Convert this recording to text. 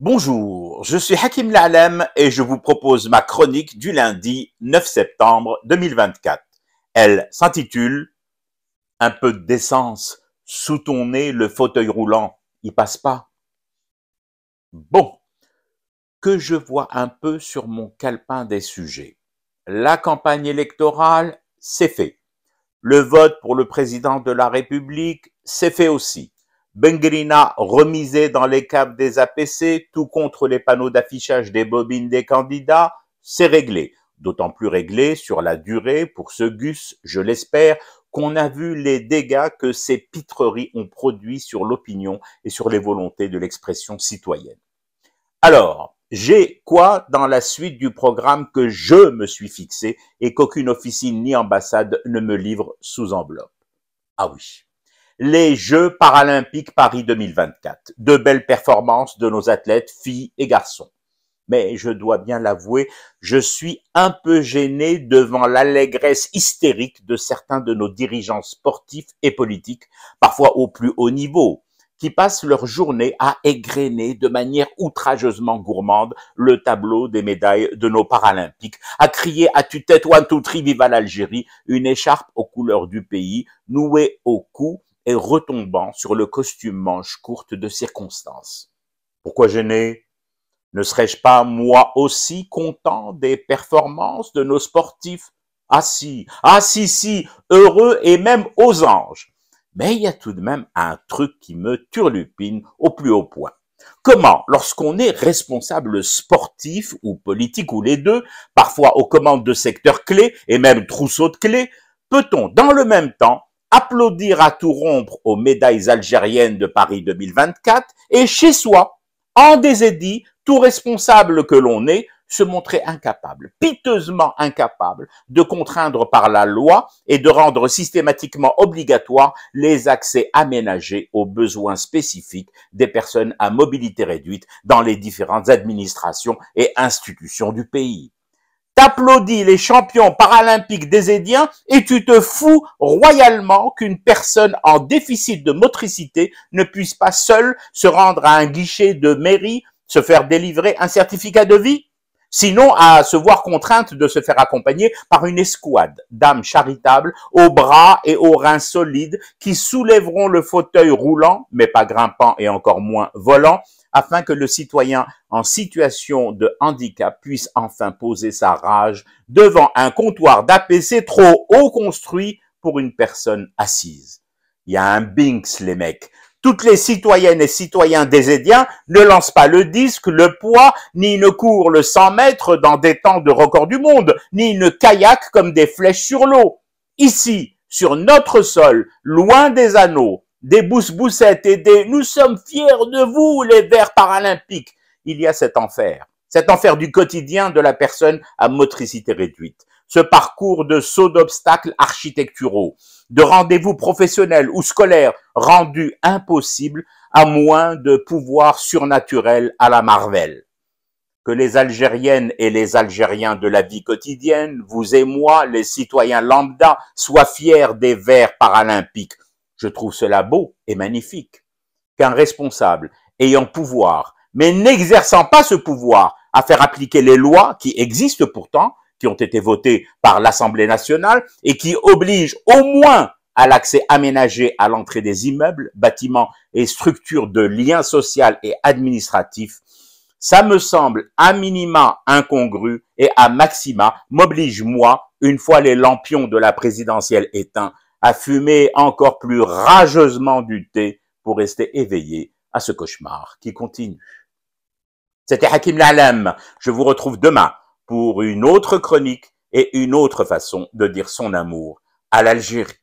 Bonjour, je suis Hakim La'alem et je vous propose ma chronique du lundi 9 septembre 2024. Elle s'intitule « Un peu de décence, sous ton nez le fauteuil roulant, il passe pas ». Bon, que je vois un peu sur mon calepin des sujets. La campagne électorale, c'est fait. Le vote pour le président de la République, c'est fait aussi. Bengrina remisé dans les caves des APC, tout contre les panneaux d'affichage des bobines des candidats, c'est réglé. D'autant plus réglé sur la durée pour ce Gus, je l'espère, qu'on a vu les dégâts que ces pitreries ont produits sur l'opinion et sur les volontés de l'expression citoyenne. Alors, j'ai quoi dans la suite du programme que je me suis fixé et qu'aucune officine ni ambassade ne me livre sous enveloppe? Ah oui. Les Jeux paralympiques Paris 2024. De belles performances de nos athlètes, filles et garçons. Mais je dois bien l'avouer, je suis un peu gêné devant l'allégresse hystérique de certains de nos dirigeants sportifs et politiques, parfois au plus haut niveau, qui passent leur journée à égrener de manière outrageusement gourmande le tableau des médailles de nos paralympiques, à crier à tue-tête one, two, three, viva l'Algérie, une écharpe aux couleurs du pays, nouée au cou et retombant sur le costume manche courte de circonstance. Pourquoi gêner? Ne serais-je pas moi aussi content des performances de nos sportifs? Ah si, heureux et même aux anges. Mais il y a tout de même un truc qui me turlupine au plus haut point. Comment, lorsqu'on est responsable sportif ou politique ou les deux, parfois aux commandes de secteurs clés et même trousseaux de clés, peut-on dans le même temps applaudir à tout rompre aux médailles algériennes de Paris 2024 et chez soi, en désédit, tout responsable que l'on est, se montrer incapable, piteusement incapable, de contraindre par la loi et de rendre systématiquement obligatoire les accès aménagés aux besoins spécifiques des personnes à mobilité réduite dans les différentes administrations et institutions du pays. T'applaudis les champions paralympiques désédiens et tu te fous royalement qu'une personne en déficit de motricité ne puisse pas seule se rendre à un guichet de mairie, se faire délivrer un certificat de vie, sinon à se voir contrainte de se faire accompagner par une escouade d'âmes charitables aux bras et aux reins solides qui soulèveront le fauteuil roulant, mais pas grimpant et encore moins volant, afin que le citoyen en situation de handicap puisse enfin poser sa rage devant un comptoir d'APC trop haut construit pour une personne assise. Il y a un Binks, les mecs. Toutes les citoyennes et citoyens désédiens ne lancent pas le disque, le poids, ni ne courent le 100 mètres dans des temps de record du monde, ni ne kayak comme des flèches sur l'eau. Ici, sur notre sol, loin des anneaux, des boussettes et des « nous sommes fiers de vous, les Verts paralympiques », il y a cet enfer du quotidien de la personne à motricité réduite, ce parcours de sauts d'obstacles architecturaux, de rendez-vous professionnels ou scolaires rendus impossibles à moins de pouvoirs surnaturels à la Marvel. Que les Algériennes et les Algériens de la vie quotidienne, vous et moi, les citoyens lambda, soient fiers des Verts paralympiques. Je trouve cela beau et magnifique. Qu'un responsable ayant pouvoir, mais n'exerçant pas ce pouvoir à faire appliquer les lois qui existent pourtant, qui ont été votées par l'Assemblée nationale et qui obligent au moins à l'accès aménagé à l'entrée des immeubles, bâtiments et structures de liens sociaux et administratifs, ça me semble à minima incongru et à maxima m'oblige, moi, une fois les lampions de la présidentielle éteints, à fumer encore plus rageusement du thé pour rester éveillé à ce cauchemar qui continue. C'était Hakim La'alem. Je vous retrouve demain pour une autre chronique et une autre façon de dire son amour à l'Algérie.